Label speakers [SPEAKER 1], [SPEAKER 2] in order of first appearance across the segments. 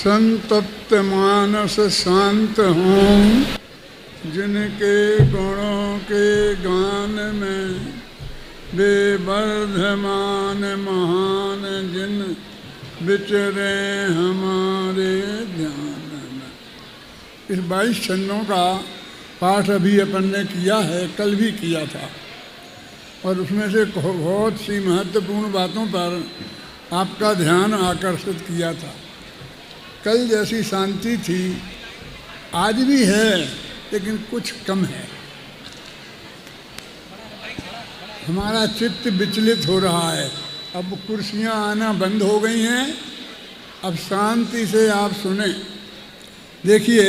[SPEAKER 1] संतप्त मानस शांत हों, जिनके गुणों के गान में बेवर्धमान महान जिन विचरे हमारे ध्यान में। इस 22 छंदों का पाठ अभी अपन ने किया है, कल भी किया था, और उसमें से बहुत सी महत्वपूर्ण बातों पर आपका ध्यान आकर्षित किया था। कल जैसी शांति थी आज भी है, लेकिन कुछ कम है। हमारा चित्त विचलित हो रहा है। अब कुर्सियां आना बंद हो गई हैं। अब शांति से आप सुने। देखिए,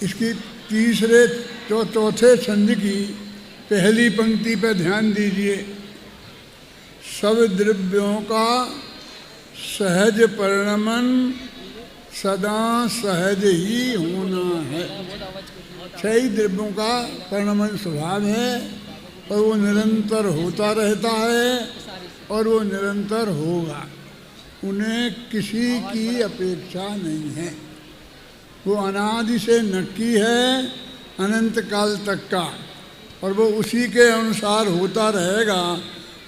[SPEAKER 1] इसकी तीसरे चौथे छंद की पहली पंक्ति पर ध्यान दीजिए। सब द्रव्यों का सहज परिणमन सदा सहज ही होना है। 6 द्रव्यों का परिणमन स्वभाव है और वो निरंतर होता रहता है और वो निरंतर होगा। उन्हें किसी की अपेक्षा नहीं है। वो अनादि से नक्की है, अनंत काल तक का, और वो उसी के अनुसार होता रहेगा।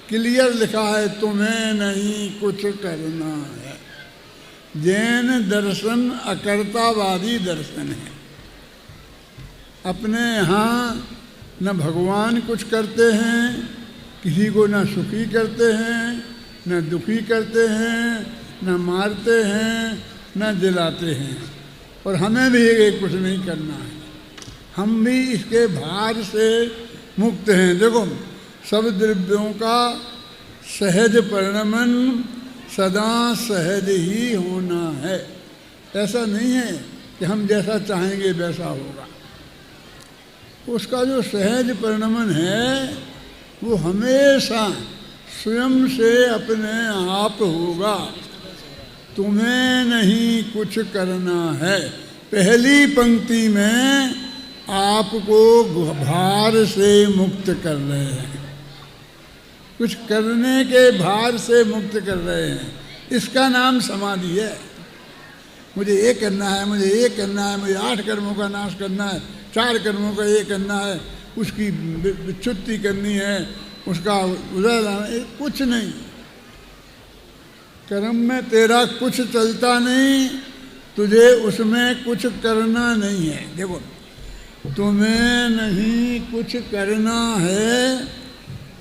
[SPEAKER 1] क्लियर लिखा है, तुम्हें नहीं कुछ करना है। जैन दर्शन अकर्तावादी दर्शन है। अपने यहाँ न भगवान कुछ करते हैं, किसी को न सुखी करते हैं, न दुखी करते हैं, न मारते हैं, न जलाते हैं, और हमें भी ये कुछ नहीं करना है। हम भी इसके भार से मुक्त हैं। देखो, सब द्रव्यों का सहज परिणमन सदा सहज ही होना है। ऐसा नहीं है कि हम जैसा चाहेंगे वैसा होगा। उसका जो सहज परिणमन है वो हमेशा स्वयं से अपने आप होगा। तुम्हें नहीं कुछ करना है। पहली पंक्ति में आपको भार से मुक्त कर रहे हैं, कुछ करने के भार से मुक्त कर रहे हैं। इसका नाम समाधि है। मुझे ये करना है, मुझे ये करना है, मुझे 8 कर्मों का नाश करना है, 4 कर्मों का ये करना है, उसकी विच्युति करनी है, उसका उदय लाना है। कुछ नहीं। कर्म में तेरा कुछ चलता नहीं, तुझे उसमें कुछ करना नहीं है। देखो, तुम्हें नहीं कुछ करना है,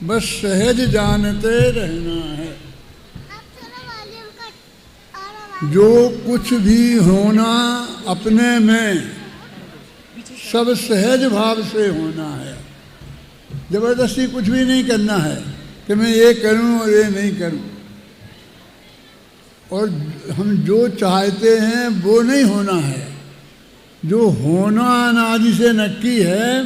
[SPEAKER 1] बस सहज जानते रहना है। जो कुछ भी होना अपने में सब सहज भाव से होना है। जबरदस्ती कुछ भी नहीं करना है कि मैं ये करूं और ये नहीं करूं, और हम जो चाहते हैं वो नहीं होना है। जो होना अनादि से नक्की है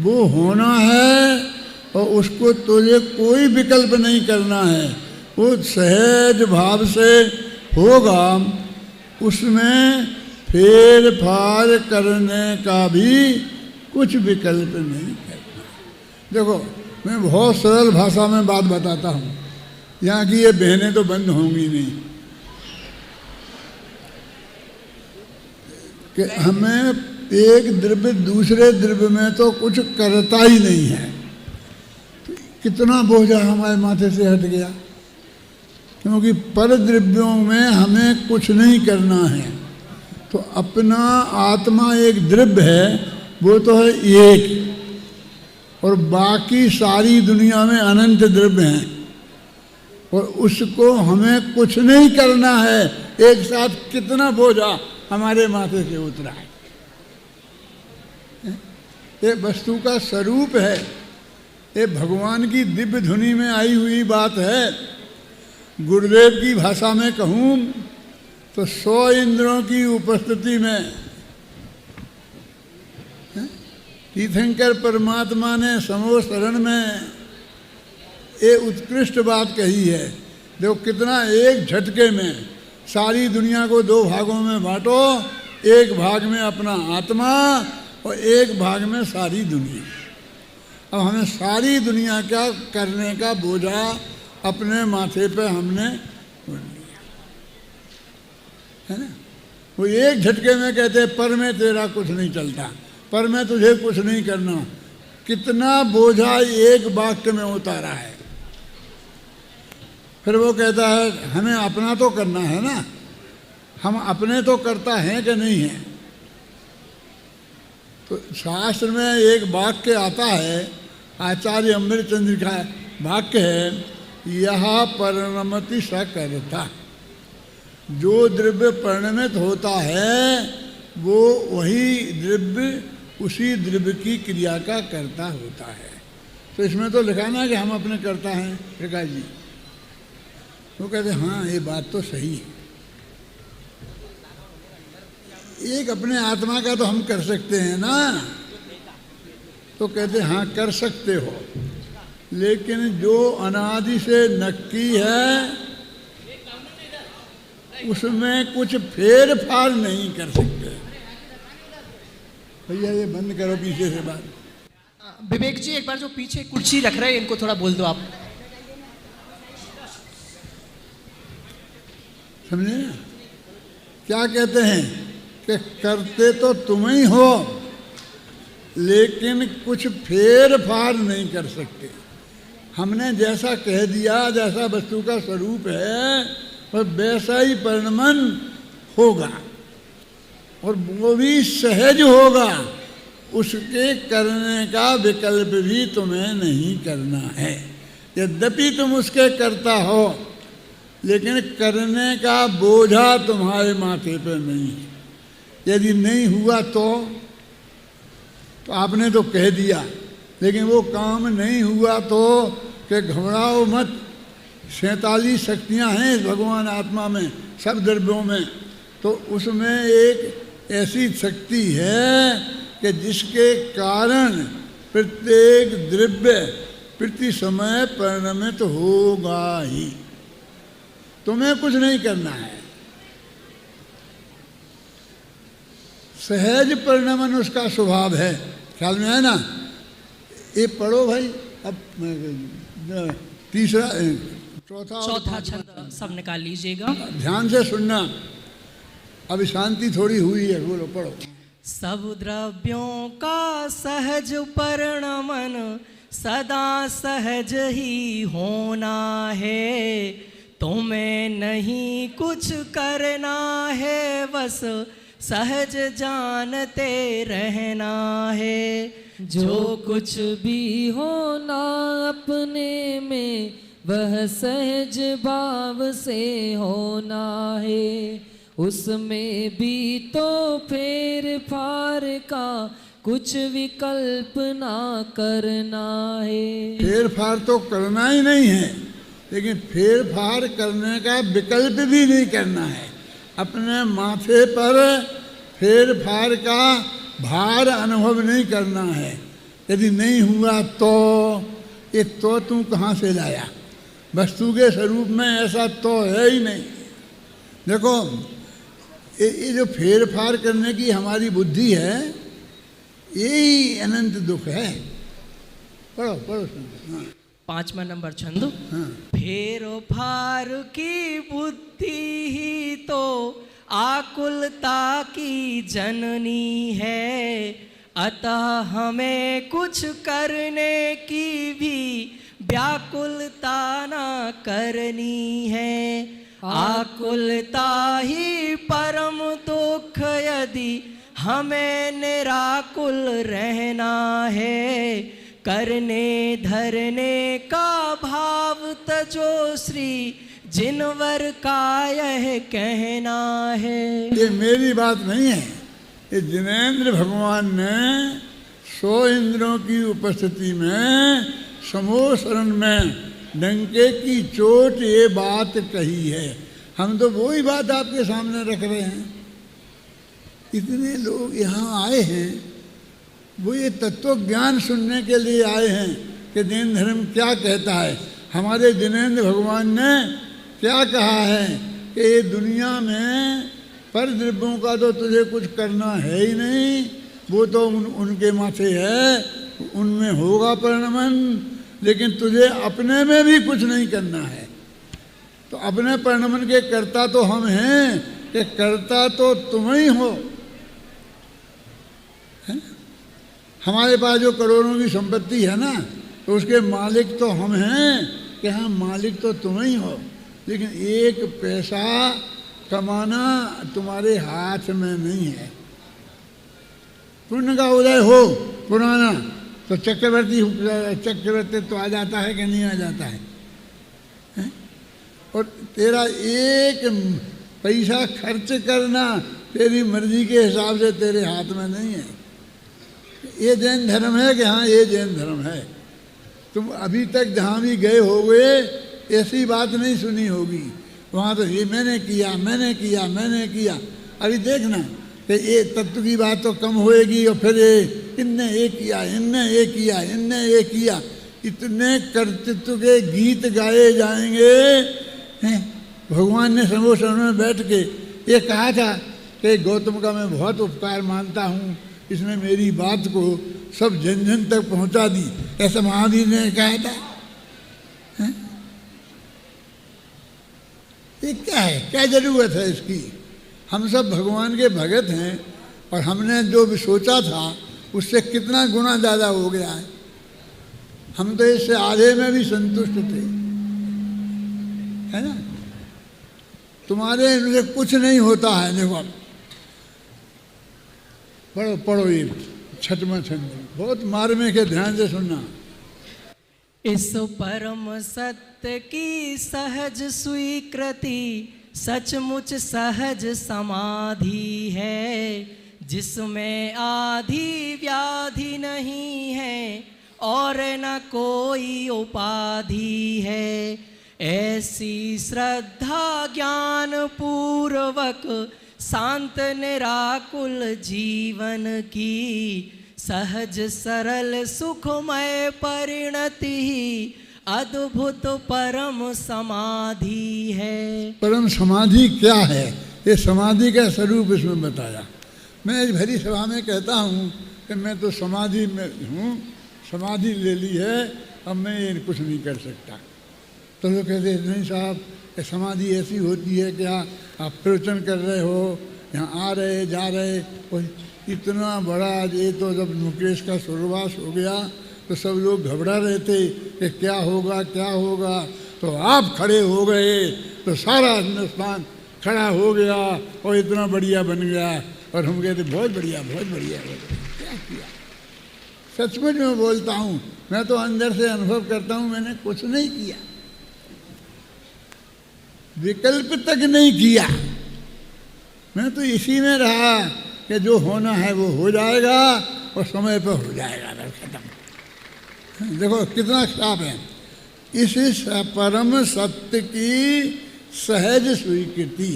[SPEAKER 1] वो होना है, और उसको तुझे कोई विकल्प नहीं करना है। वो सहज भाव से होगा, उसमें फेर फार करने का भी कुछ विकल्प नहीं करना। देखो, मैं बहुत सरल भाषा में बात बताता हूँ। यहाँ की ये बहनें तो बंद होंगी नहीं कि हमें एक द्रव्य दूसरे द्रव्य में तो कुछ करता ही नहीं है। कितना बोझा हमारे माथे से हट गया, क्योंकि पर द्रव्यों में हमें कुछ नहीं करना है। तो अपना आत्मा एक द्रव्य है, वो तो है एक, और बाकी सारी दुनिया में अनंत द्रव्य हैं, और उसको हमें कुछ नहीं करना है। एक साथ कितना बोझा हमारे माथे से उतरा है। ये वस्तु का स्वरूप है। ये भगवान की दिव्य धुनी में आई हुई बात है। गुरुदेव की भाषा में कहूँ तो 100 इंद्रों की उपस्थिति में तीर्थंकर परमात्मा ने समो शरण में ये उत्कृष्ट बात कही है। देखो, कितना एक झटके में सारी दुनिया को 2 भागों में बांटो। एक भाग में अपना आत्मा और एक भाग में सारी दुनिया। अब हमें सारी दुनिया का करने का बोझा अपने माथे पे हमने है ना। वो एक झटके में कहते पर में तेरा कुछ नहीं चलता, पर में तुझे कुछ नहीं करना। कितना बोझा एक वाक्य में उतारा है। फिर वो कहता है हमें अपना तो करना है ना, हम अपने तो करता हैं कि नहीं है। तो शास्त्र में एक वाक्य आता है, आचार्य अमृतचंद्र का वाक्य है, यह परिणमति सकर्ता। जो द्रव्य परिणमित होता है वो वही द्रव्य उसी द्रव्य की क्रिया का कर्ता होता है। तो इसमें तो लिखा ना कि हम अपने कर्ता हैं प्रकाश जी। वो कहते हाँ ये बात तो सही है, एक अपने आत्मा का तो हम कर सकते हैं ना। तो कहते हाँ कर सकते हो, लेकिन जो अनादि से नक्की है उसमें कुछ फेर फार नहीं कर सकते। भैया ये बंद करो पीछे से बात।
[SPEAKER 2] विवेक जी एक बार जो पीछे कुर्सी रख रहे हैं इनको थोड़ा बोल दो आप।
[SPEAKER 1] समझे ना क्या कहते हैं कि करते तो तुम ही हो लेकिन कुछ फेर फार नहीं कर सकते। हमने जैसा कह दिया, जैसा वस्तु का स्वरूप है और वैसा ही परिणमन होगा और वो भी सहज होगा। उसके करने का विकल्प भी तुम्हें नहीं करना है। यद्यपि तुम उसके करता हो लेकिन करने का बोझा तुम्हारे माथे पर नहीं है। यदि नहीं हुआ तो आपने तो कह दिया, लेकिन वो काम नहीं हुआ तो कि घबराओ मत, 47 शक्तियाँ हैं भगवान आत्मा में, सब द्रव्यों में। तो उसमें एक ऐसी शक्ति है कि जिसके कारण प्रत्येक द्रव्य प्रति समय परिणमित होगा ही। तुम्हें कुछ नहीं करना है, सहज परिणमन उसका स्वभाव है। ख्याल में है ना। ये पढ़ो भाई। अब तीसरा
[SPEAKER 2] चौथा छंद सब निकाल लीजिएगा,
[SPEAKER 1] ध्यान से सुनना। अभी शांति थोड़ी हुई है, बोलो पढ़ो।
[SPEAKER 2] सब द्रव्यों का सहज परिणमन सदा सहज ही होना है। तुम्हें नहीं कुछ करना है, बस सहज जानते रहना है।
[SPEAKER 3] जो कुछ भी होना अपने में वह सहज भाव से होना है। उसमें भी तो फेर फार का कुछ विकल्प ना करना है।
[SPEAKER 1] फेर फार तो करना ही नहीं है, लेकिन फेर फार करने का विकल्प भी नहीं करना है। अपने माथे पर फेर फार का भार अनुभव नहीं करना है। यदि नहीं हुआ तो ये तो तू कहाँ से लाया? वस्तु के स्वरूप में ऐसा तो है ही नहीं। देखो ये जो फेर फार करने की हमारी बुद्धि है, यही अनंत दुख है। पढ़ो पढ़ो। हाँ।
[SPEAKER 2] 5वां नंबर छंद।
[SPEAKER 1] हाँ।
[SPEAKER 2] फेर फार की बुद्धि ही तो आकुलता की जननी है। अतः हमें कुछ करने की भी व्याकुलता ना करनी है। आकुलता ही परम दुख यदि हमें निराकुल रहना है। करने धरने का भाव तजो श्री जिनवर का यह कहना है।
[SPEAKER 1] ये मेरी बात नहीं है, ये जिनेंद्र भगवान ने 100 इंद्रों की उपस्थिति में समूह शरण में डंके की चोट ये बात कही है। हम तो वही बात आपके सामने रख रहे हैं। इतने लोग यहाँ आए हैं, वो ये तत्व ज्ञान सुनने के लिए आए हैं कि जैन धर्म क्या कहता है। हमारे जिनेंद्र भगवान ने क्या कहा है कि ये दुनिया में पर द्रव्यों का तो तुझे कुछ करना है ही नहीं, वो तो उनके माथे है, उनमें होगा परिणमन, लेकिन तुझे अपने में भी कुछ नहीं करना है। तो अपने परिणमन के कर्ता तो हम हैं, कि करता तो तुम ही हो। हमारे पास जो करोड़ों की संपत्ति है ना, तो उसके मालिक तो हम हैं कि हाँ मालिक तो तुम ही हो, लेकिन एक पैसा कमाना तुम्हारे हाथ में नहीं है। पुण्य का उदय हो पुराना तो चक्रवर्ती तो आ जाता है कि नहीं आ जाता है? और तेरा एक पैसा खर्च करना तेरी मर्जी के हिसाब से तेरे हाथ में नहीं है। ये जैन धर्म है कि हाँ ये जैन धर्म है। तुम अभी तक जहाँ भी गए होगे ऐसी बात नहीं सुनी होगी। वहाँ तो ये मैंने किया मैंने किया मैंने किया। अभी देखना कि ये तत्व की बात तो कम होएगी और फिर ये इनने ये किया इनने ये किया इनने ये किया, इतने कर्तृत्व के गीत गाए जाएंगे। भगवान ने समोसन में बैठ के ये कहा था कि गौतम का मैं बहुत उपकार मानता हूँ, इसने मेरी बात को सब जन जन तक पहुँचा दी, ऐसा महावीर ने कहा था। ये क्या है, क्या जरूरत है इसकी? हम सब भगवान के भगत हैं और हमने जो भी सोचा था उससे कितना गुना ज़्यादा हो गया है। हम तो इससे आधे में भी संतुष्ट थे, है ना। तुम्हारे इनसे कुछ नहीं होता है। देखो पढ़ो पढ़ो ये छठवां छंद, बहुत मार्मिक है, ध्यान से सुनना।
[SPEAKER 3] इस परम सत्य की सहज स्वीकृति सचमुच सहज समाधि है, जिसमें आधि व्याधि नहीं है और न कोई उपाधि है। ऐसी श्रद्धा ज्ञान पूर्वक शांत निराकुल जीवन की सहज सरल सुखमय परिणति अद्भुत परम समाधि है।
[SPEAKER 1] परम समाधि क्या है? ये समाधि का स्वरूप इसमें बताया। मैं इस भरी सभा में कहता हूँ कि मैं तो समाधि में हूँ, समाधि ले ली है, अब मैं ये कुछ नहीं कर सकता। तो लोग कहते हैं नहीं साहब, ये समाधि ऐसी होती है क्या? आप प्रवचन कर रहे हो, यहाँ आ रहे जा रहे, और इतना बड़ा ये तो जब मुकेश का स्वर्गवास हो गया तो सब लोग घबरा रहे थे कि क्या होगा क्या होगा, तो आप खड़े हो गए तो सारा हिंदुस्तान खड़ा हो गया और इतना बढ़िया बन गया। और हम कहते बहुत बढ़िया बहुत बढ़िया क्या किया। सचमुच में बोलता हूँ, मैं तो अंदर से अनुभव करता हूँ मैंने कुछ नहीं किया, विकल्प तक नहीं किया। मैं तो इसी में रहा कि जो होना है वो हो जाएगा और समय पर हो जाएगा, बस खत्म। देखो कितना साफ है। इस परम सत्य की सहज स्वीकृति।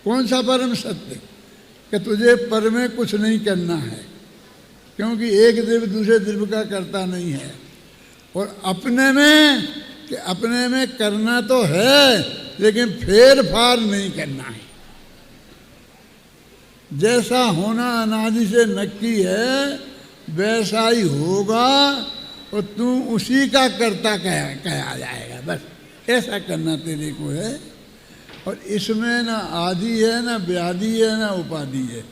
[SPEAKER 1] कौन सा परम सत्य? कि तुझे पर में कुछ नहीं करना है, क्योंकि एक द्रव्य दूसरे द्रव्य का करता नहीं है। और अपने में कि अपने में करना तो है लेकिन फेर फार नहीं करना है। जैसा होना अनादि से नक्की है वैसा ही होगा और तू उसी का कर्ता कहा जाएगा, बस ऐसा करना तेरे को है। और इसमें ना आदि है ना व्याधि है ना उपाधि है।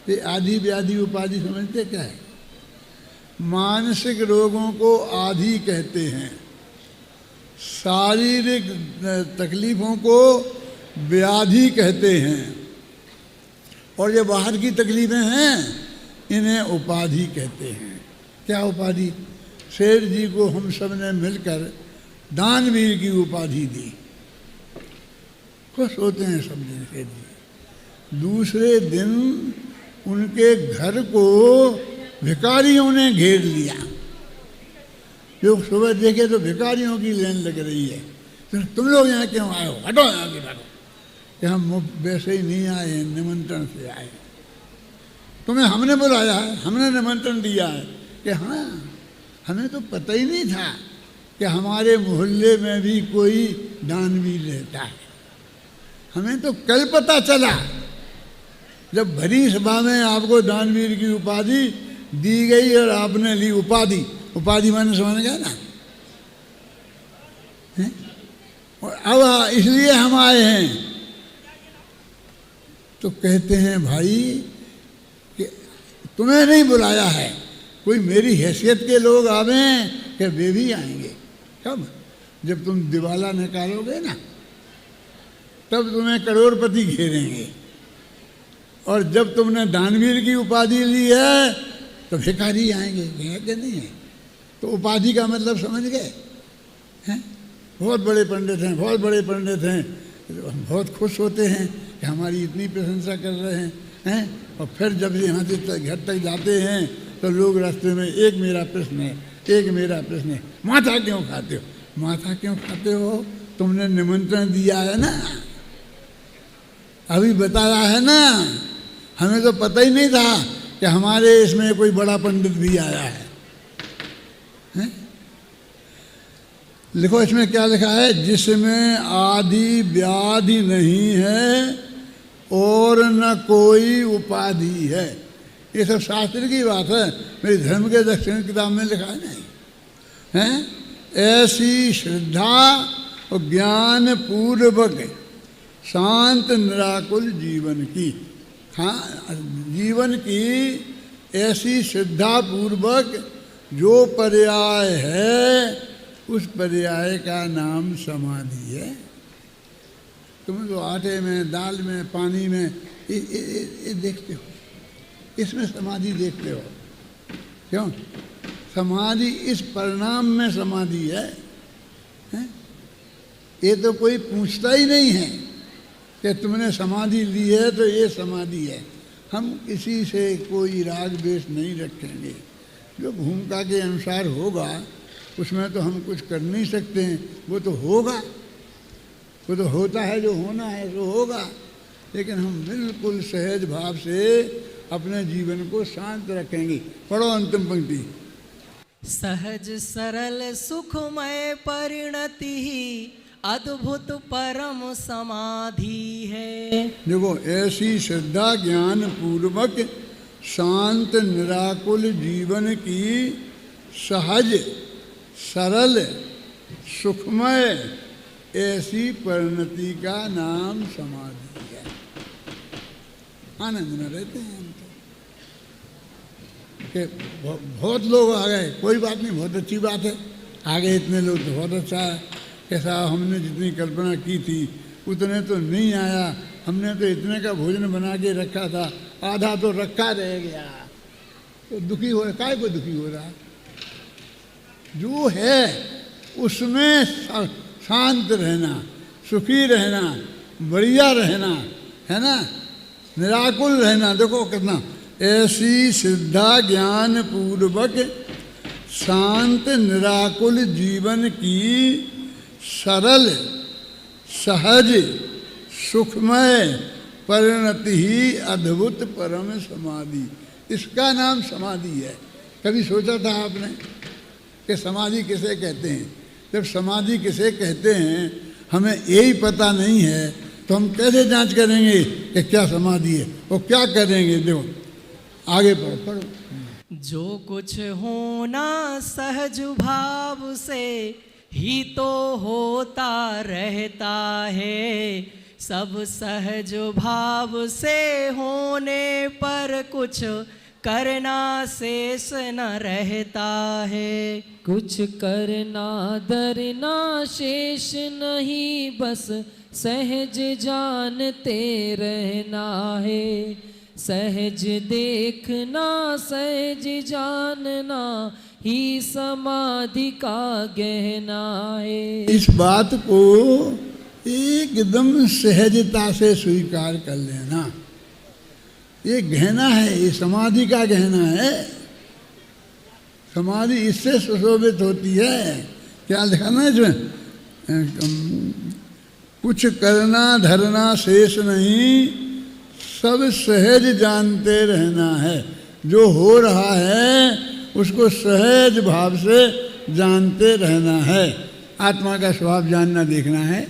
[SPEAKER 1] ये आदि व्याधि उपाधि समझते क्या है? मानसिक रोगों को आदि कहते हैं, शारीरिक तकलीफों को व्याधि कहते हैं, और ये बाहर की तकलीफें हैं इन्हें उपाधि कहते हैं। क्या उपाधि? शेर जी को हम सब ने मिलकर दानवीर की उपाधि दी, खुश होते हैं सब दिन शेर जी। दूसरे दिन उनके घर को भिखारियों ने घेर लिया। जो सुबह देखे तो भिखारियों की लाइन लग रही है। तो तुम लोग यहाँ क्यों आए हो? हटो यहाँ की हटो। कि हम वैसे ही नहीं आए हैं, निमंत्रण से आए। तुम्हें हमने बुलाया है, हमने निमंत्रण दिया है। कि हाँ, हमें तो पता ही नहीं था कि हमारे मोहल्ले में भी कोई दानवीर रहता है। हमें तो कल पता चला जब भरी सभा में आपको दानवीर की उपाधि दी गई और आपने ली उपाधि। उपाधि माने समझ गया ना? और अब इसलिए हम आए हैं तो कहते हैं भाई कि तुम्हें नहीं बुलाया है, कोई मेरी हैसियत के लोग आवें कि वे भी आएंगे। कब? जब तुम दिवाला निकालोगे ना, तब तुम्हें करोड़पति घेरेंगे, और जब तुमने दानवीर की उपाधि ली है तो भिखारी आएंगे। है कि नहीं है? तो उपाधि का मतलब समझ गए हैं? बहुत बड़े पंडित हैं, बहुत बड़े पंडित हैं, हम बहुत खुश होते हैं कि हमारी इतनी प्रशंसा कर रहे हैं, और फिर जब यहाँ से घर तक जाते हैं तो लोग रास्ते में एक मेरा प्रश्न है, माथा क्यों खाते हो? माथा क्यों खाते हो? तुमने निमंत्रण दिया है ना, अभी बताया है ना, हमें तो पता ही नहीं था कि हमारे इसमें कोई बड़ा पंडित भी आया है, हैं? लिखो इसमें क्या लिखा है, जिसमें आदि व्याधि नहीं है और न कोई उपाधि है। ये सब शास्त्र की बात है, मेरी धर्म के दक्षिण किताब में लिखा है नहीं है? ऐसी श्रद्धा और ज्ञान पूर्वक शांत निराकुल जीवन की, हाँ, जीवन की ऐसी श्रद्धा पूर्वक जो पर्याय है, उस पर्याय का नाम समाधि है। तुम तो आटे में, दाल में, पानी में ये देखते हो, इसमें समाधि देखते हो। क्यों? समाधि इस परिणाम में समाधि है, हैं? ये तो कोई पूछता ही नहीं है कि तुमने समाधि ली है तो ये समाधि है। हम किसी से कोई राग द्वेष नहीं रखेंगे, जो भूमिका के अनुसार होगा उसमें तो हम कुछ कर नहीं सकते हैं, वो तो होगा, वो तो होता है, जो होना है वो होगा, लेकिन हम बिल्कुल सहज भाव से अपने जीवन को शांत रखेंगे। पढ़ो अंतिम पंक्ति।
[SPEAKER 3] सहज सरल सुखमय परिणति ही अद्भुत परम समाधि है।
[SPEAKER 1] देखो, ऐसी श्रद्धा ज्ञान पूर्वक शांत निराकुल जीवन की सहज सरल सुखमय ऐसी परिणति का नाम समाधि है। आनंद में रहते हैं हम तो। कि बहुत लोग आ गए, कोई बात नहीं, बहुत अच्छी बात है, आ गए इतने लोग तो बहुत अच्छा है। कैसा, हमने जितनी कल्पना की थी उतने तो नहीं आया, हमने तो इतने का भोजन बना के रखा था, आधा तो रखा रह गया, तो दुखी हो, काय को दुखी हो रहा? जो है उसमें शांत रहना, सुखी रहना, बढ़िया रहना, है ना, निराकुल रहना। देखो कितना, ऐसी श्रद्धा ज्ञान पूर्वक शांत निराकुल जीवन की सरल सहज सुखमय परिणति ही अद्भुत परम समाधि, इसका नाम समाधि है। कभी सोचा था आपने कि समाधि किसे कहते हैं? जब समाधि किसे कहते हैं हमें यही पता नहीं है तो हम कैसे जांच करेंगे कि क्या समाधि है, वो क्या करेंगे? देखो आगे पढ़ो।
[SPEAKER 3] जो कुछ होना सहज भाव से ही तो होता रहता है, सब सहज भाव से होने पर कुछ करना शेष न रहता है।
[SPEAKER 4] कुछ करना धरना शेष नहीं, बस सहज जानते रहना है। सहज देखना सहज जानना ही समाधि का गहना है।
[SPEAKER 1] इस बात को एकदम सहजता से स्वीकार कर लेना, ये गहना है, ये समाधि का गहना है। समाधि इससे सुशोभित होती है। क्या लिखा ना इसमें? कुछ करना धरना शेष नहीं, सब सहज जानते रहना है। जो हो रहा है उसको सहज भाव से जानते रहना है। आत्मा का स्वभाव जानना देखना है।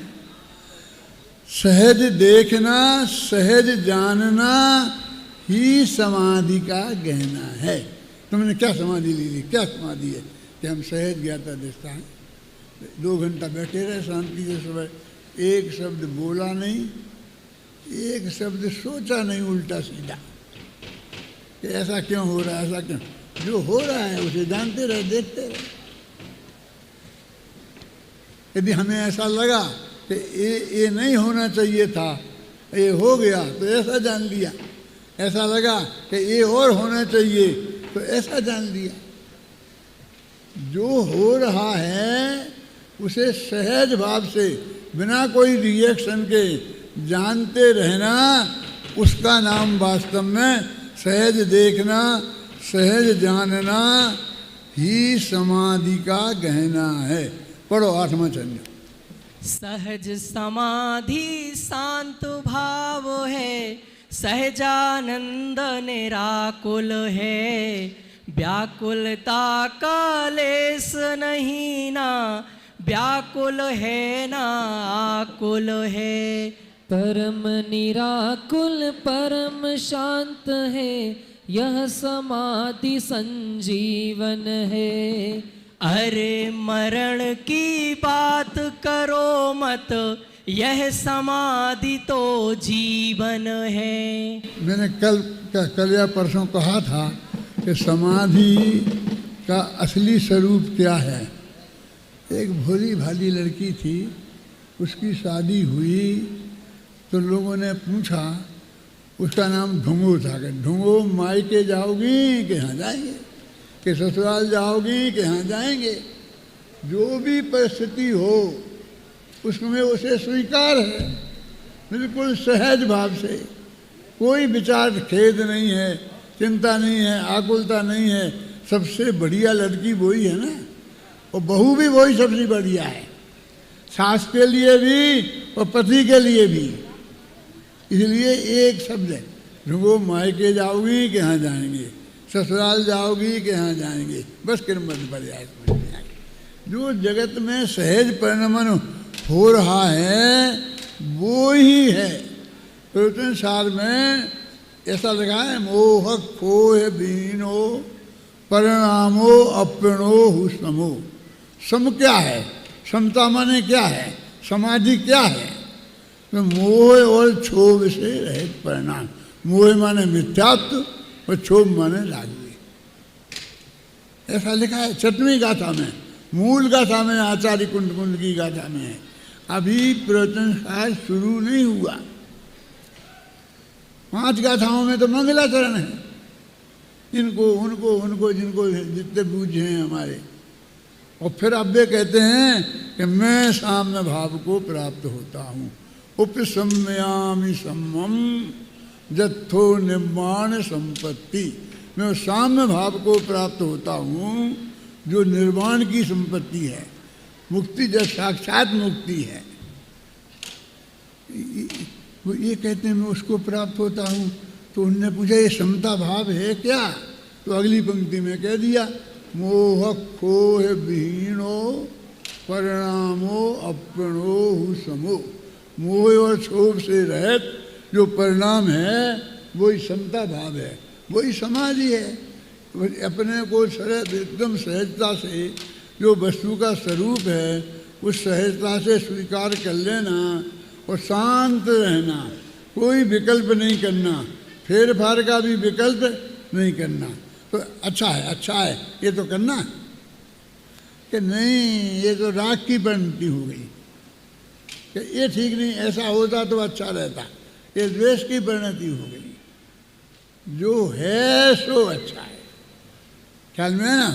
[SPEAKER 1] सहज देखना सहज जानना ही समाधि का गहना है। तुमने क्या समाधि ली थी? क्या समाधि है कि हम सहज ज्ञाता दृष्टा हैं, 2 घंटा बैठे रहे शांति से, सुबह एक शब्द बोला नहीं, एक शब्द सोचा नहीं उल्टा सीधा कि ऐसा क्यों हो रहा है, ऐसा क्यों। जो हो रहा है उसे जानते रहे, देखते रहे। यदि हमें ऐसा लगा कि ये नहीं होना चाहिए था, ये हो गया तो ऐसा जान लिया। ऐसा लगा कि ये और होना चाहिए तो ऐसा जान लिया। जो हो रहा है उसे सहज भाव से बिना कोई रिएक्शन के जानते रहना, उसका नाम वास्तव में सहज देखना, सहज जानना ही समाधि का गहना है। पढ़ो 8वां छंद।
[SPEAKER 3] सहज समाधि शांत भाव है, सहजानंद निराकुल है। व्याकुलता का लेस नहीं ना, व्याकुल है ना आकुल है।
[SPEAKER 4] परम निराकुल परम शांत है, यह समाधि संजीवन है।
[SPEAKER 3] अरे मरण की बात करो मत, यह समाधि तो जीवन है।
[SPEAKER 1] मैंने कल या परसों कहा था कि समाधि का असली स्वरूप क्या है। एक भोली भाली लड़की थी, उसकी शादी हुई तो लोगों ने पूछा, उसका नाम ढूंगो था कि ढूंगो मायके जाओगी कि यहाँ जाएंगे, कि ससुराल जाओगी कि यहाँ जाएंगे। जो भी परिस्थिति हो उसमें उसे स्वीकार है, बिल्कुल सहज भाव से। कोई विचार खेद नहीं है, चिंता नहीं है, आकुलता नहीं है। सबसे बढ़िया लड़की वही है ना, और बहू भी वही सबसे बढ़िया है, सास के लिए भी और पति के लिए भी। इसलिए एक शब्द है, ढूंढो मायके जाओगी कि यहाँ जाएंगे, ससुराल जाओगी कि यहाँ जाएंगे, बस किरमत बढ़ जाए। जो जगत में सहज परिणमन हो रहा है वो ही है। प्रवचन सार में ऐसा लिखा है, मोह खोह बीनो परिणामो अपनो हुस्मो। सम क्या है, समता माने क्या है, समाधि क्या है? तो मोह और क्षोभ से रहित परिणाम। मोह माने मिथ्यात्व और क्षोभ माने राजवी। ऐसा लिखा है 6वीं गाथा में, मूल गाथा में, आचार्य कुंड की गाथा में है। अभी प्रवचन सार शुरू नहीं हुआ। 5 गाथाओं में तो मंगलाचरण है, इनको उनको उनको जिनको जितने बूझे हैं हमारे। और फिर अब वे कहते हैं कि मैं साम्य भाव को प्राप्त होता हूँ। उपसम्यामि सम्मम जत्थो निर्माण संपत्ति। मैं उस साम्य भाव को प्राप्त होता हूँ जो निर्वाण की संपत्ति है, मुक्ति जो साक्षात मुक्ति है। वो ये कहते हैं मैं उसको प्राप्त होता हूँ। तो उनने पूछा ये समता भाव है क्या? तो अगली पंक्ति में कह दिया, मोह खोह विहीनो परिणामो अपनो हुस्मो। मोह और क्षोभ से रहित जो परिणाम है वही समता भाव है, वही समाधि है। अपने को एकदम सहजता से जो वस्तु का स्वरूप है उस सहजता से स्वीकार कर लेना और शांत रहना, कोई विकल्प नहीं करना, फेर फार का भी विकल्प नहीं करना। तो अच्छा है, अच्छा है ये तो करना, कि नहीं ये तो राग की परिणति हो गई, कि ये ठीक नहीं, ऐसा होता तो अच्छा रहता, ये द्वेष की परिणति हो गई। जो है सो अच्छा है। ख्याल में है ना?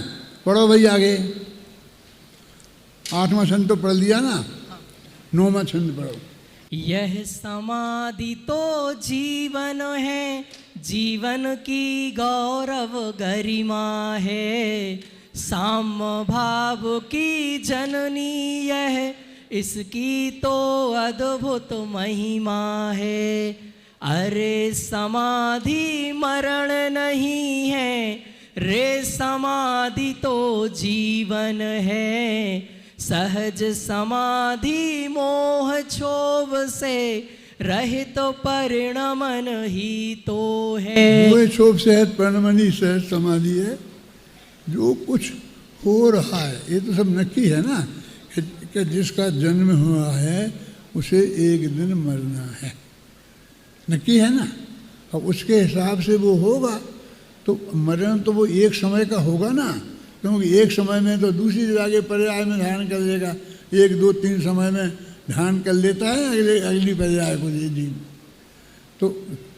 [SPEAKER 1] पढ़ो भाई आगे। 8वां छंद तो पढ़ लिया ना, 9वां छंद पढ़ो।
[SPEAKER 3] यह समाधि तो जीवन है, जीवन की गौरव गरिमा है। साम्य भाव की जननी यह, इसकी तो अद्भुत महिमा है। अरे समाधि मरण नहीं है, रे समाधि तो जीवन है। सहज समाधि मोह क्षोभ से रहित तो परिणमन ही तो है।
[SPEAKER 1] मोह क्षोभ से परिणमन ही सहज समाधि है। जो कुछ हो रहा है ये तो सब नक्की है ना, कि जिसका जन्म हुआ है उसे एक दिन मरना है। नक्की है ना। अब उसके हिसाब से वो होगा तो मरण तो वो एक समय का होगा ना, क्योंकि एक समय में तो दूसरी जगह पर्याय में ध्यान कर लेगा, 1 2 3 समय में ध्यान कर लेता है अगली पर्याय को दे दी। तो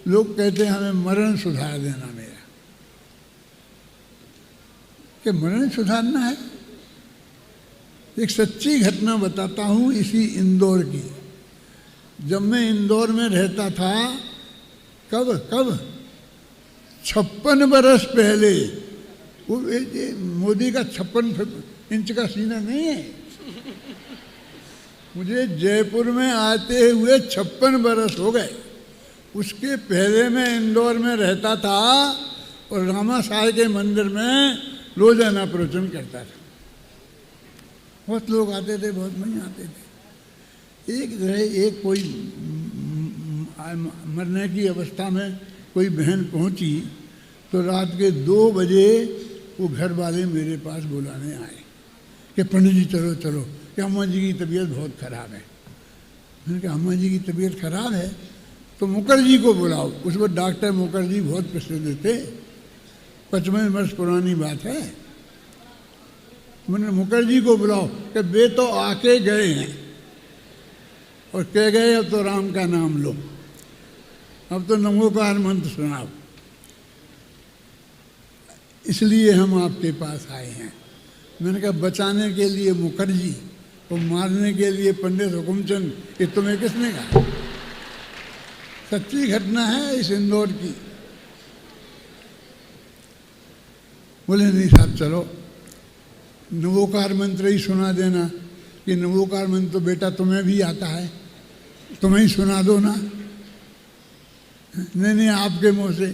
[SPEAKER 1] लोग कहते हैं हमें मरण सुधार देना मेरा, कि मरण सुधारना है। एक सच्ची घटना बताता हूँ इसी इंदौर की। जब मैं इंदौर में रहता था, कब 56 बरस पहले, वो मोदी का 56 इंच का सीना नहीं है, मुझे जयपुर में आते हुए 56 बरस हो गए। उसके पहले मैं इंदौर में रहता था और रामा साई के मंदिर में रोजाना प्रवचन करता था। बहुत लोग आते थे, बहुत नहीं आते थे। एक कोई मरने की अवस्था में कोई बहन पहुंची तो रात के 2 बजे वो घर वाले मेरे पास बुलाने आए कि पंडित जी चलो चलो, कि अम्मा जी की तबीयत बहुत खराब है। मैंने कहा अम्मा जी की तबीयत खराब है तो मुखर्जी को बुलाओ। उस वक्त डॉक्टर मुखर्जी बहुत प्रसिद्ध थे, 55 वर्ष पुरानी बात है। मैंने मुखर्जी को बुलाओ कि वे तो आके गए हैं और कह गए अब तो राम का नाम लो, अब तो नमोकार मंत्र सुनाओ, इसलिए हम आपके पास आए हैं। मैंने कहा बचाने के लिए मुखर्जी और मारने के लिए पंडित हुकुमचंद, ये तुम्हें किसने कहा? सच्ची घटना है इस इंदौर की। बोले नहीं साहब चलो नवोकार मंत्र ही सुना देना। कि नवोकार मंत्र तो बेटा तुम्हें भी आता है, तुम्हें ही सुना दो ना। नहीं आपके मुंह से।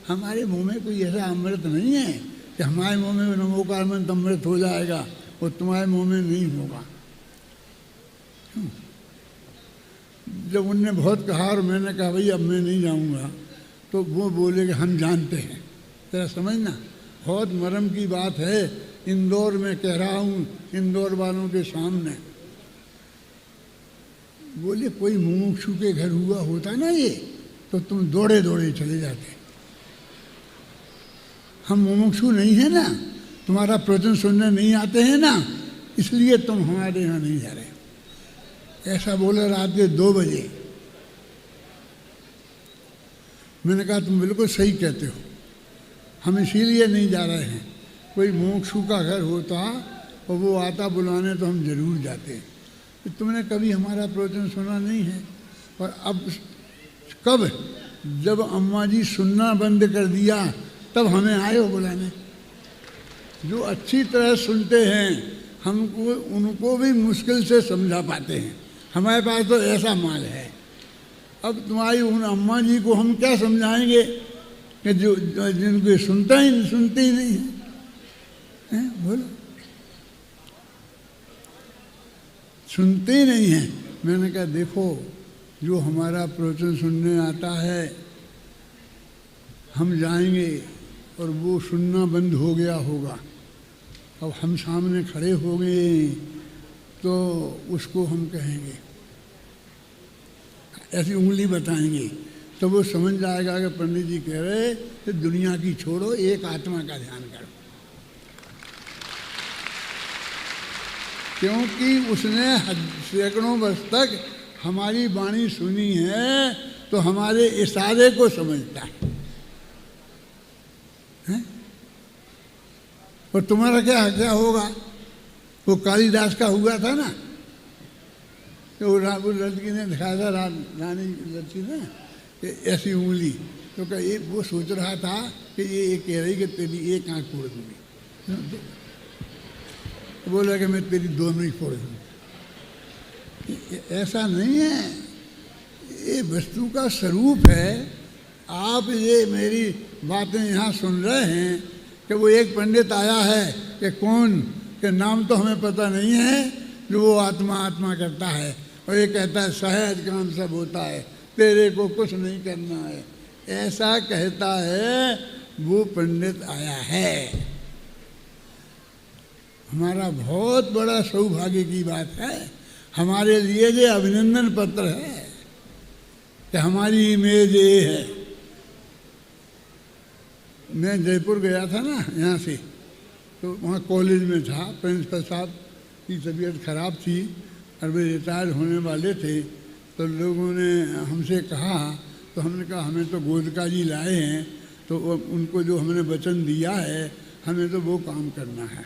[SPEAKER 1] हमारे मुंह में कोई ऐसा अमृत नहीं है कि हमारे मुंह में नमोकार मंत्र अमृत हो जाएगा और तुम्हारे मुंह में नहीं होगा। जब उनने बहुत कहा और मैंने कहा भाई अब मैं नहीं जाऊंगा, तो वो बोले कि हम जानते हैं। तेरा समझना बहुत मर्म की बात है। इंदौर में कह रहा हूँ, इंदौर वालों के सामने। बोले कोई मुमुक्षु के घर हुआ होता ना ये, तो तुम दौड़े दौड़े चले जाते। हम मुमुक्षु नहीं है ना, तुम्हारा प्रवचन सुनने नहीं आते हैं ना, इसलिए तुम हमारे यहाँ नहीं जा रहे। ऐसा बोला रात के 2 बजे। मैंने कहा तुम बिल्कुल सही कहते हो, हम इसीलिए नहीं जा रहे हैं। कोई मुमुक्षु का घर होता और वो आता बुलाने तो हम जरूर जाते। तो तुमने कभी हमारा प्रवचन सुना नहीं है। और अब कब, जब अम्मा जी सुनना बंद कर दिया तब हमें आए हो बुलाने। जो अच्छी तरह सुनते हैं हमको, उनको भी मुश्किल से समझा पाते हैं। हमारे पास तो ऐसा माल है। अब तुम्हारी उन अम्मा जी को हम क्या समझाएंगे कि जो जिनको सुनते ही नहीं है? बोलो, सुनते ही नहीं हैं। मैंने कहा देखो, जो हमारा प्रवचन सुनने आता है हम जाएंगे और वो सुनना बंद हो गया होगा। अब हम सामने खड़े हो गए तो उसको हम कहेंगे, ऐसी उंगली बताएंगे तो वो समझ जाएगा कि पंडित जी कह रहे कि दुनिया की छोड़ो, एक आत्मा का ध्यान करो। क्योंकि उसने सैकड़ों वर्ष तक हमारी वाणी सुनी है तो हमारे इशारे को समझता है? और तुम्हारा क्या होगा? वो कालिदास का हुआ था ना, तो वो लड़की ने दिखाया था, रानी लड़की ने ऐसी उंगली, तो वो सोच रहा था कि ये कह रही कि तेरी एक आँख फोड़ दूंगी। बोला कि मैं तेरी दोनों ही फोड़ दूंगी। ऐसा नहीं है, ये वस्तु का स्वरूप है। आप ये मेरी बातें यहाँ सुन रहे हैं कि वो एक पंडित आया है कि कौन, के नाम तो हमें पता नहीं है, जो वो आत्मा आत्मा करता है और ये कहता है सहज काम सब होता है, तेरे को कुछ नहीं करना है, ऐसा कहता है वो पंडित आया है। हमारा बहुत बड़ा सौभाग्य की बात है, हमारे लिए ये अभिनंदन पत्र है कि कि हमारी इमेज ये है। मैं जयपुर गया था ना यहाँ से, तो वहाँ कॉलेज में था, प्रिंसिपल साहब की तबीयत खराब थी और वे रिटायर होने वाले थे। तो लोगों ने हमसे कहा, तो हमने कहा हमें तो गोदका जी लाए हैं, तो उनको जो हमने वचन दिया है हमें तो वो काम करना है।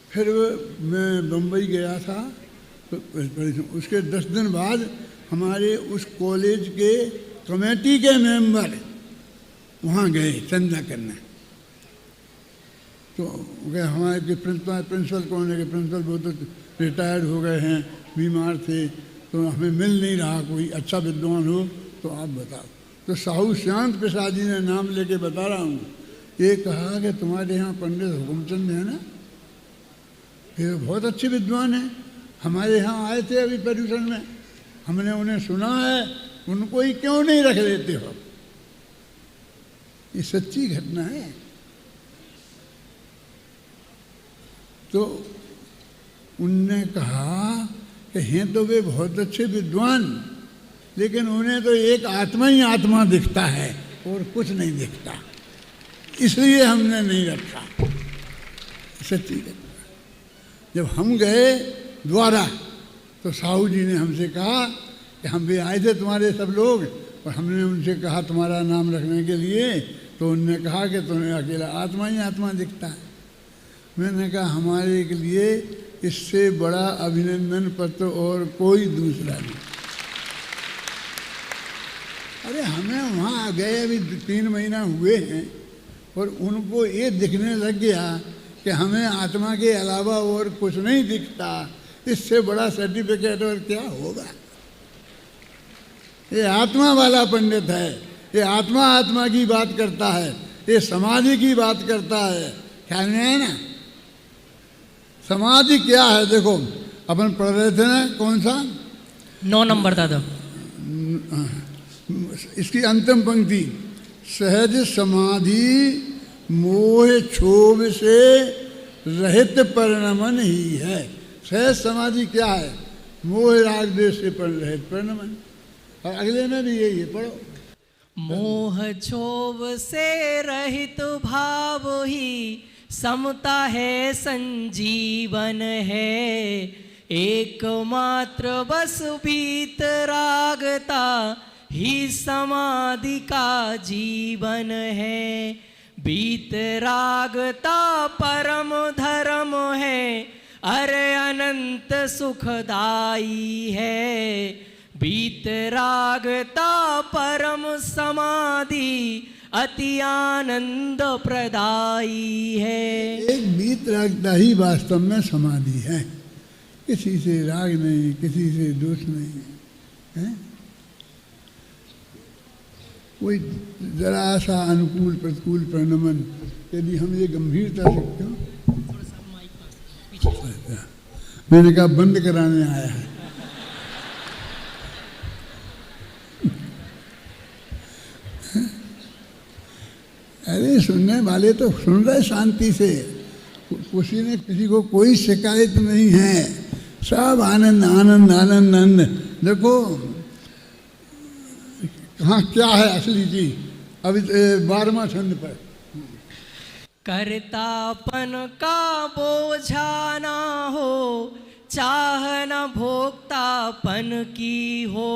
[SPEAKER 1] फिर मैं बम्बई गया था, तो उसके 10 दिन बाद हमारे उस कॉलेज के कमेटी के मेंबर वहाँ गए चंदा करने। तो हमारे प्रिंसिपल कौन है कि प्रिंसिपल वो तो रिटायर्ड हो गए हैं, बीमार थे, तो हमें मिल नहीं रहा कोई अच्छा विद्वान हो तो आप बताओ। तो साहू शांत प्रसाद जी ने नाम लेके बता रहा हूँ, ये कहा कि तुम्हारे यहाँ पंडित हुकुमचंद है ना, ये बहुत अच्छे विद्वान हैं, हमारे यहाँ आए थे अभी पर्यूषण में, हमने उन्हें सुना है, उनको ही क्यों नहीं रख लेते हो। ये सच्ची घटना है। तो उनने कहा कि हैं तो वे बहुत अच्छे विद्वान, लेकिन उन्हें तो एक आत्मा ही आत्मा दिखता है और कुछ नहीं दिखता, इसलिए हमने नहीं रखा। सच्ची घटना। जब हम गए द्वारा, तो साहू जी ने हमसे कहा कि हम भी आए थे तुम्हारे सब लोग, और हमने उनसे कहा तुम्हारा नाम रखने के लिए, तो उनने कहा कि तुम्हें अकेला आत्मा ही आत्मा दिखता है। मैंने कहा हमारे के लिए इससे बड़ा अभिनंदन पत्र और कोई दूसरा नहीं। अरे हमें वहाँ गए अभी 3 महीना हुए हैं और उनको ये दिखने लग गया कि हमें आत्मा के अलावा और कुछ नहीं दिखता, इससे बड़ा सर्टिफिकेट और क्या होगा। ये आत्मा वाला पंडित है, ये आत्मा आत्मा की बात करता है, ये समाधि की बात करता है। ख्याल में है ना? समाधि क्या है? देखो अपन पढ़ रहे थे ना, कौन सा
[SPEAKER 3] 9 नंबर दादा,
[SPEAKER 1] इसकी अंतिम पंक्ति, सहज समाधि मोह क्षोभ से रहित परिणमन ही है। सहज समाधि क्या है? मोह राग द्वेष से रहित परिणमन। और अगले में भी यही है, पढ़ो।
[SPEAKER 3] मोह क्षोभ से रहित भाव ही समता है, संजीवन है। एकमात्र बस वीतरागता ही समाधि का जीवन है। वीतरागता परम धर्म है, अरे अनंत सुखदाई है। वीतरागता परम समाधि अति आनंद प्रदायी है।
[SPEAKER 1] एक वीतरागता ही वास्तव में समाधि है, किसी से राग नहीं, किसी से दोष नहीं है। कोई जरा सा अनुकूल प्रतिकूल परिणमन यदि हम ये गंभीरता से क्यों, मैंने कहा बंद कराने आया है। अरे सुनने वाले तो सुन रहे शांति से, किसी को कोई शिकायत नहीं है, सब आनंद आनंद आनंद आनंद। देखो कहाँ क्या है असली चीज, अभी 12वां छंद पर,
[SPEAKER 3] कर्तापन का बोझा ना हो, चाह न भोक्तापन की हो।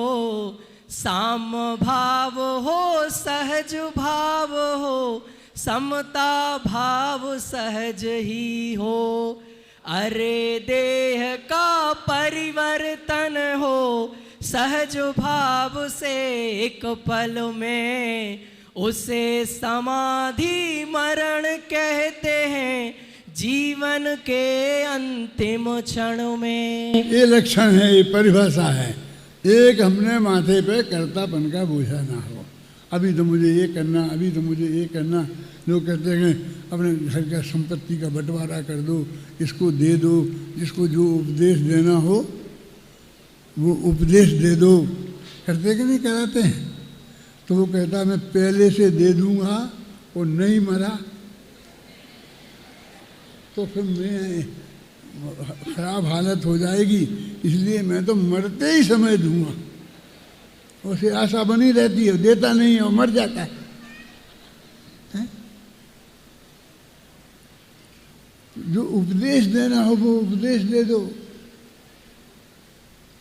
[SPEAKER 3] साम भाव हो, सहज भाव हो, समता भाव सहज ही हो। अरे देह का परिवर्तन हो, सहज भाव से एक पल में। उसे समाधि मरण कहते हैं, जीवन के अंतिम क्षण में।
[SPEAKER 1] ये लक्षण है, ये परिभाषा है। एक हमने माथे पे कर्तापन का बोझा ना हो, अभी तो मुझे ये करना, अभी तो मुझे ये करना। लोग कहते हैं अपने घर का संपत्ति का बंटवारा कर दो, इसको दे दो, जिसको जो उपदेश देना हो वो उपदेश दे दो। करते कि नहीं कराते हैं? तो वो कहता मैं पहले से दे दूंगा, वो नहीं मरा तो फिर मैं खराब हालत हो जाएगी, इसलिए मैं तो मरते ही समय दूंगा। उसे आशा बनी रहती है, देता नहीं है, वो मर जाता है। जो उपदेश देना हो वो उपदेश दे दो।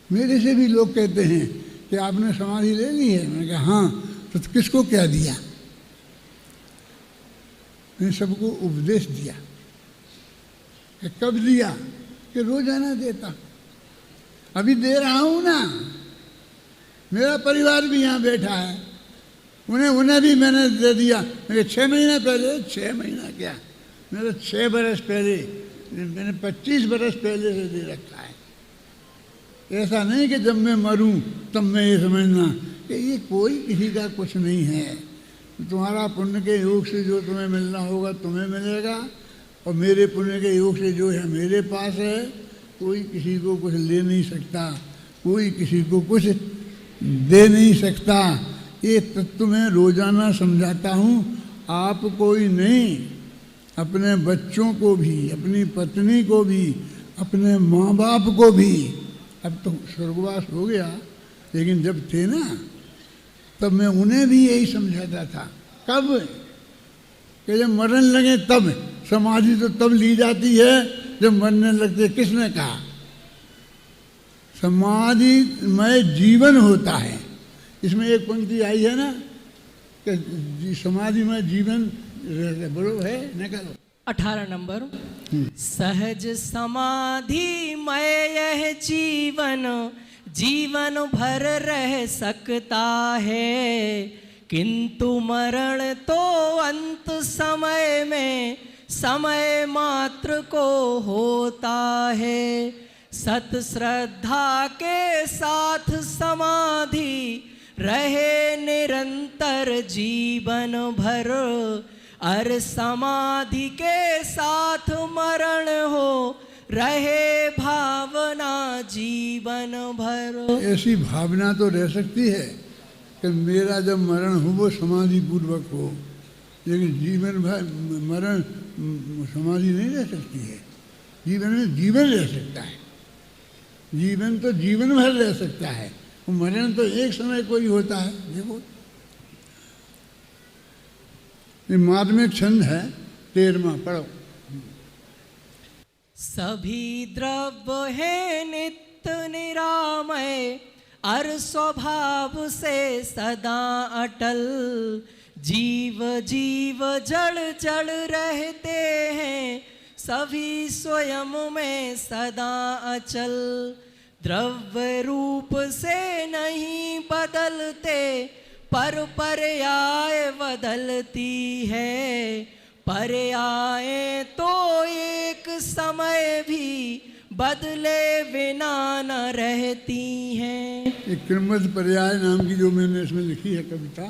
[SPEAKER 1] मेरे से भी लोग कहते हैं कि आपने समाधि ले ली है। मैंने कहा हाँ, तो किसको क्या दिया? मैंने सबको उपदेश दिया। कि कब दिया? कि रोजाना देता। अभी दे रहा हूं ना, मेरा परिवार भी यहाँ बैठा है, उन्हें भी मैंने दे दिया। मेरे 6 महीना पहले, 6 महीना क्या, मेरा 6 बरस पहले, मैंने 25 बरस पहले से दे रखा है। ऐसा नहीं कि जब मैं मरूं तब मैं ये समझना कि ये कोई किसी का कुछ नहीं है। तुम्हारा पुण्य के योग से जो तुम्हें मिलना होगा तुम्हें मिलेगा, और मेरे पुण्य के योग से जो है मेरे पास है। कोई किसी को कुछ ले नहीं सकता, कोई किसी को कुछ दे नहीं सकता। ये तत्व मैं रोजाना समझाता हूँ। आप कोई नहीं, अपने बच्चों को भी, अपनी पत्नी को भी, अपने माँ बाप को भी। अब तो स्वर्गवास हो गया, लेकिन जब थे ना तब मैं उन्हें भी यही समझाता था। कब? कि जब मरने लगे तब। समाधि तो तब ली जाती है जब मरने लगते। किसने कहा? समाधि में जीवन होता है। इसमें एक पंक्ति आई है ना कि समाधि में जीवन बड़ो है, निकालो
[SPEAKER 3] 18 नंबर। सहज समाधि में यह जीवन जीवन भर रह सकता है, किंतु मरण तो अंत समय में समय मात्र को होता है। सत श्रद्धा के साथ समाधि रहे निरंतर जीवन भर, और समाधि के साथ मरण हो रहे भावना जीवन भर।
[SPEAKER 1] ऐसी भावना तो रह सकती है कि मेरा जब मरण हो वो समाधि पूर्वक हो, लेकिन जीवन भर मरण समाधि नहीं रह सकती है। जीवन में जीवन रह सकता है, जीवन तो जीवन भर रह सकता है, मरण तो एक समय कोई होता है। देखो ये माध्यमिक छंद है 13वां, पढ़ो।
[SPEAKER 3] सभी द्रव्य है नित्य निरामय, और स्वभाव से सदा अटल। जीव जीव जड़ जड़ रहते हैं, सभी स्वयं में सदा अचल। द्रव्य रूप से नहीं बदलते, पर पर्याय बदलती है। पर्याय तो एक समय भी बदले बिना न रहती हैं।
[SPEAKER 1] एक क्रमबद्ध पर्याय नाम की जो मैंने इसमें लिखी है कविता,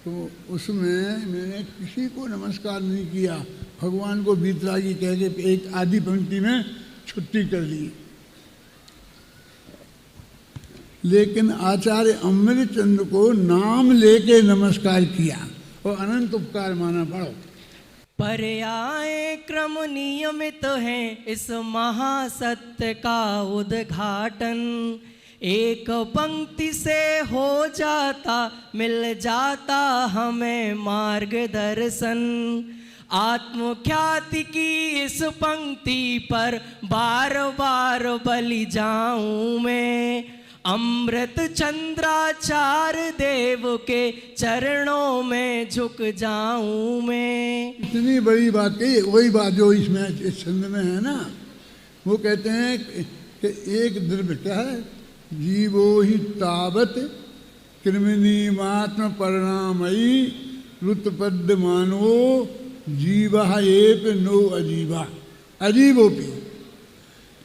[SPEAKER 1] तो उसमें मैंने किसी को नमस्कार नहीं किया। भगवान को बीतरागी कह के एक आधी पंक्ति में छुट्टी कर ली। लेकिन आचार्य अमृतचंद को नाम लेके नमस्कार किया और अनंत उपकार माना। पढ़ो।
[SPEAKER 3] पर्याय क्रम नियमित है इस महासत्य का उद्घाटन। एक पंक्ति से हो जाता मिल जाता हमें मार्गदर्शन। आत्मख्याति की इस पंक्ति पर बार बार बलि जाऊं मैं। अमृत चंद्राचार्य देव के चरणों में झुक जाऊं मैं।
[SPEAKER 1] इतनी बड़ी बात कही। वही बात जो इसमें इस छंद में है ना, वो कहते हैं कि एक द्रव्य क्या है, जीवो ही तावत कृमिनी मात्म परिणामयी रुतपद मानो जीवा एप नो अजीवा। अजीबोपी,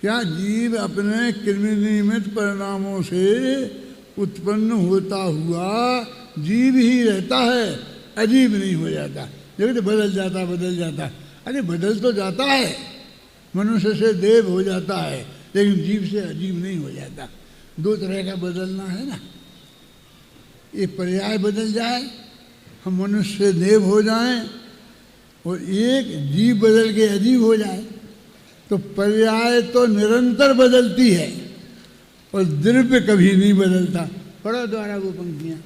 [SPEAKER 1] क्या जीव अपने कृमि निमित्त परिणामों से उत्पन्न होता हुआ जीव ही रहता है, अजीब नहीं हो जाता। देखो बदल जाता। अरे बदल तो जाता है, मनुष्य से देव हो जाता है, लेकिन जीव से अजीब नहीं हो जाता। दो तरह का बदलना है ना, एक पर्याय बदल जाए, हम मनुष्य से देव हो जाएं, और एक जीव बदल के अजीब हो जाए। तो पर्याय तो निरंतर बदलती है और द्रव्य कभी नहीं बदलता। पढ़ो द्वारा वो पंक्तियाँ।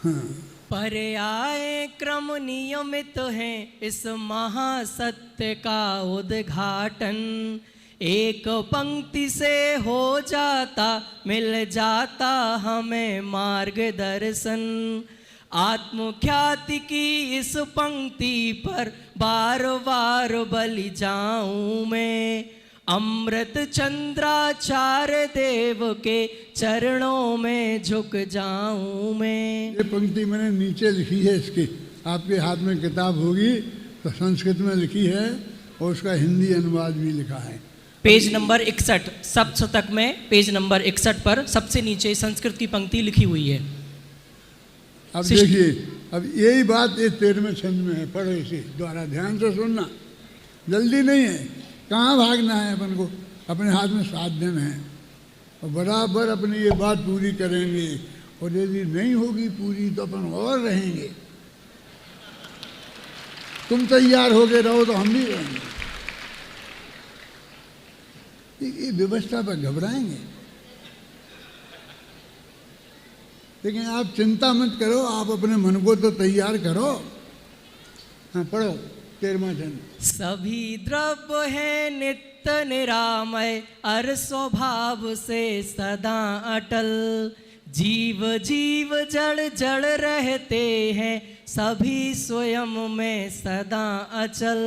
[SPEAKER 1] हाँ,
[SPEAKER 3] पर्याय क्रम नियमित है इस महासत्य का उद्घाटन, एक पंक्ति से हो जाता मिल जाता हमें मार्गदर्शन। आत्मख्याति की इस पंक्ति पर बार बार बलि जाऊं मैं, अमृत चंद्राचार्य देव के चरणों में झुक जाऊं मैं।
[SPEAKER 1] ये पंक्ति मैंने नीचे लिखी है इसकी, आपके हाथ में किताब होगी तो संस्कृत में लिखी है और उसका हिंदी अनुवाद भी लिखा है।
[SPEAKER 3] पेज नंबर 61 सप्तशतक में पेज नंबर 61 पर सबसे नीचे संस्कृत की पंक्ति लिखी हुई है।
[SPEAKER 1] अब देखिए, अब यही बात ये 13वें छंद में है, पढ़ो इसे द्वारा, ध्यान से सुनना, जल्दी नहीं है, कहाँ भागना है अपन को, अपने हाथ में 7 दिन है और बराबर अपनी ये बात पूरी करेंगे, और यदि नहीं होगी पूरी तो अपन और रहेंगे। तुम तैयार हो गए रहो तो हम भी रहेंगे। ये व्यवस्था पर घबराएंगे, लेकिन आप चिंता मत करो, आप अपने मन को तो तैयार करो। हाँ, पढ़ो 13वां छंद।
[SPEAKER 3] सभी द्रव्य है नित्य निरामय, अर स्वभाव से सदा अटल, जीव जीव जड़ जड़ रहते हैं सभी स्वयं में सदा अचल।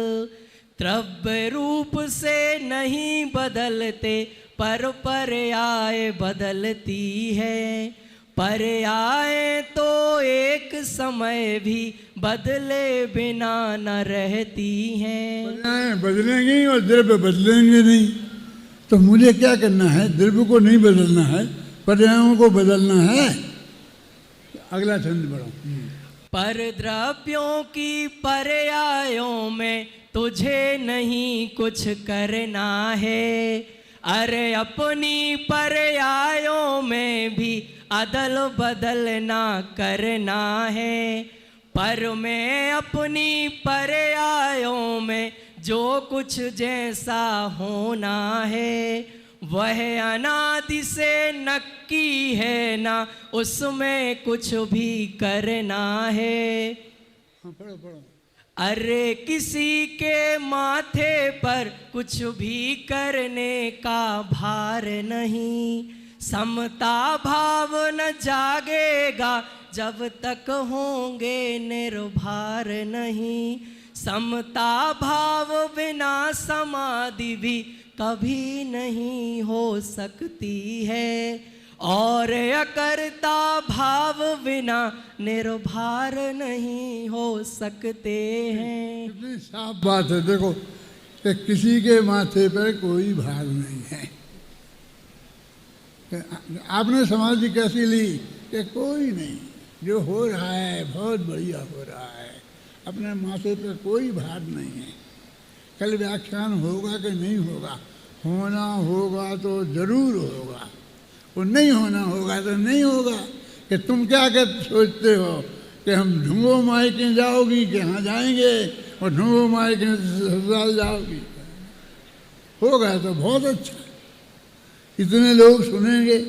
[SPEAKER 3] द्रव्य रूप से नहीं बदलते पर पर्याय बदलती है, पर्याय तो एक समय भी बदले बिना न रहती हैं।
[SPEAKER 1] पर्याय बदलेंगे और द्रव्य बदलेंगे नहीं, तो मुझे क्या करना है? द्रव्य को नहीं बदलना है, पर्यायों को बदलना है। अगला छंद पढ़ो।
[SPEAKER 3] पर द्रव्यों की पर्यायों में तुझे नहीं कुछ करना है, अरे अपनी पर्यायों में भी अदल बदल ना करना है। पर मैं अपनी पर्यायों में जो कुछ जैसा होना है, वह अनादि से नक्की है ना उसमें कुछ भी करना है।
[SPEAKER 1] हाँ, पढ़ो पढ़ो।
[SPEAKER 3] अरे किसी के माथे पर कुछ भी करने का भार नहीं, समता भाव न जागेगा जब तक होंगे निर्भार नहीं। समता भाव बिना समाधि भी कभी नहीं हो सकती है, और अकर्ता भाव बिना निर्भर नहीं हो सकते हैं।
[SPEAKER 1] कितनी साफ बात है, देखो कि किसी के माथे पर कोई भार नहीं है। आपने समाधि कैसी ली कि कोई नहीं, जो हो रहा है बहुत बढ़िया हो रहा है, अपने माथे पर कोई भार नहीं है। कल व्याख्यान होगा कि नहीं होगा, होना होगा तो जरूर होगा, वो नहीं होना होगा तो नहीं होगा। कि तुम क्या सोचते हो कि हम ढूंढो माई के जाओगी कि हाँ जाएंगे, और ढूंढो माई के ससुराल जाओगी, होगा तो बहुत अच्छा, इतने लोग सुनेंगे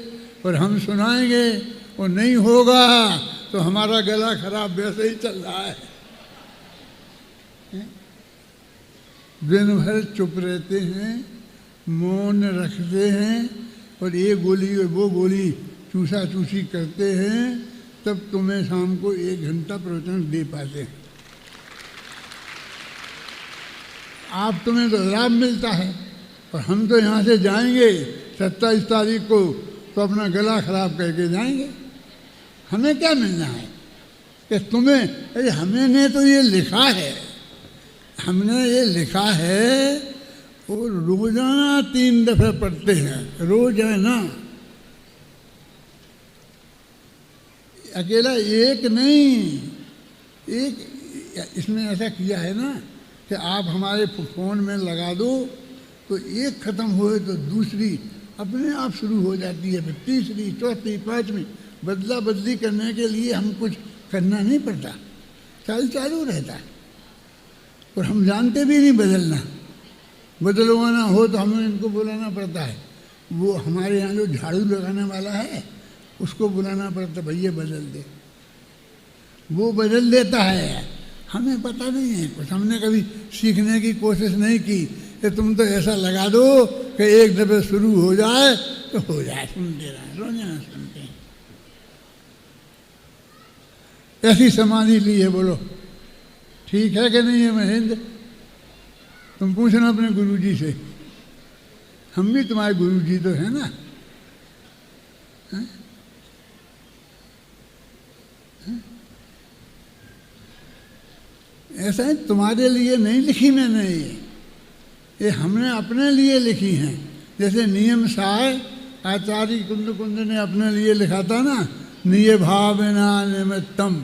[SPEAKER 1] और हम सुनाएंगे। और नहीं होगा तो हमारा गला खराब वैसे ही चल रहा है। दिन भर चुप रहते हैं, मौन रखते हैं, और ये गोली और वो गोली चूसा चूसी करते हैं, तब तुम्हें शाम को 1 घंटा प्रवचन दे पाते हैं। आप तुम्हें तो लाभ मिलता है, और हम तो यहाँ से जाएंगे 27 तारीख को, तो अपना गला खराब करके जाएंगे। हमें क्या मिलना है कि तुम्हें, अरे हमने तो ये लिखा है, हमने ये लिखा है, और रोजाना 3 दफे पढ़ते हैं, रोजाना। अकेला एक नहीं, एक इसमें ऐसा किया है ना कि आप हमारे फ़ोन में लगा दो तो एक ख़त्म हुए तो दूसरी अपने आप शुरू हो जाती है, फिर तीसरी, चौथी, 5वीं। बदला बदली करने के लिए हम कुछ करना नहीं पड़ता, चालू रहता है, और हम जानते भी नहीं बदलना। बदलवाना हो तो हमें इनको बुलाना पड़ता है। वो हमारे यहाँ जो झाड़ू लगाने वाला है उसको बुलाना पड़ता, भैया बदल दे, वो बदल देता है। हमें पता नहीं है कुछ, हमने कभी सीखने की कोशिश नहीं की कि तुम तो ऐसा लगा दो कि एक दफे शुरू हो जाए तो हो जाए, सुनते रहे, रोजाना सुनते हैं। ऐसी समाधि ली है, बोलो ठीक है कि नहीं है महेंद्र? तुम पूछना अपने गुरुजी से, हम भी तुम्हारे गुरुजी तो है ना। है? है? ऐसा है, तुम्हारे लिए नहीं लिखी मैंने, ये हमने अपने लिए लिखी हैं। जैसे नियम साय आचार्य कुंद कुंद ने अपने लिए लिखा था ना, निय भावना निमित्तम,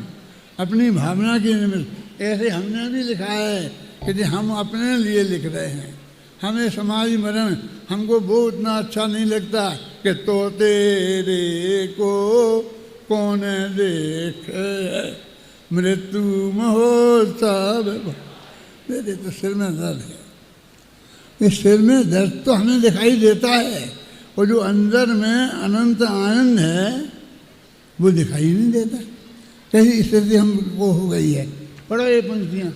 [SPEAKER 1] अपनी भावना की निमित्त। ऐसे हमने भी लिखा है कि हम अपने लिए लिख रहे हैं। हमें समाज मरण हमको वो उतना अच्छा नहीं लगता कि तो तेरे को कौन देखे मृत्यु महोत्सव। मेरे तो सिर में दर्द है, इस सिर में दर्द तो हमें दिखाई देता है, और जो अंदर में अनंत आनंद है वो दिखाई नहीं देता। कैसी स्थिति हमको हो गई है। पढ़ो ये पंक्तियाँ।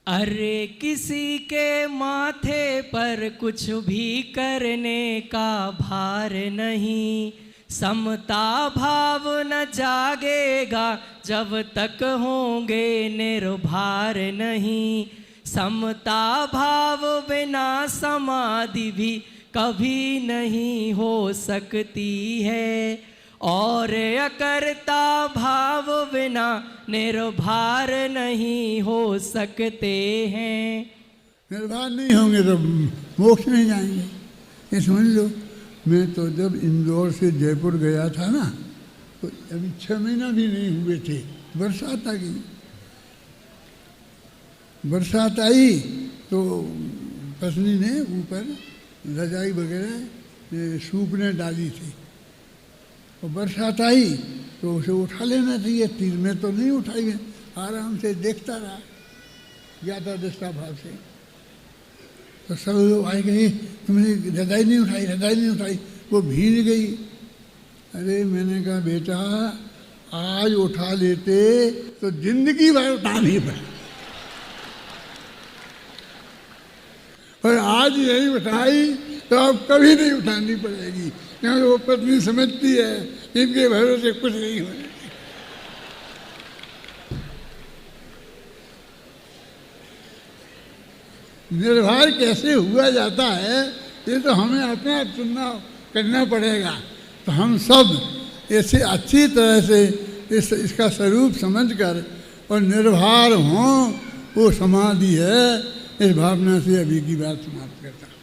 [SPEAKER 3] अरे किसी के माथे पर कुछ भी करने का भार नहीं, समता भाव न जागेगा जब तक होंगे निर्भार नहीं। समता भाव बिना समाधि भी कभी नहीं हो सकती है, और अकर्ता भाव बिना निर्भर नहीं हो सकते हैं।
[SPEAKER 1] निर्भर नहीं होंगे तो मोक्ष नहीं जाएंगे। ये समझ लो, मैं तो जब इंदौर से जयपुर गया था ना, तो अभी 6 महीना भी नहीं हुए थे, बरसात आ गई। बरसात आई तो पत्नी ने ऊपर रजाई वगैरह सूखने डाली थी, और बरसात आई तो उसे उठा लेना चाहिए। तीर में तो नहीं उठाई, मैं आराम से देखता रहा, ज़्यादा दृष्टा भाव से। तो सब लोग आए गए, तुमने रजाई नहीं उठाई, रजाई नहीं उठाई। वो भीग गई। अरे मैंने कहा बेटा, आज उठा लेते तो जिंदगी भर उठानी पड़े, और आज यही उठाई तो अब कभी नहीं उठानी पड़ेगी, क्योंकि वो पत्नी समझती है इनके भरोसे कुछ नहीं होने। निर्भर कैसे हुआ जाता है ये तो हमें अपना चुनना करना पड़ेगा। तो हम सब ऐसे अच्छी तरह से इसका स्वरूप समझकर और निर्भर हों, वो समाधि है। इस भावना से अभी की बात समाप्त करता हूँ।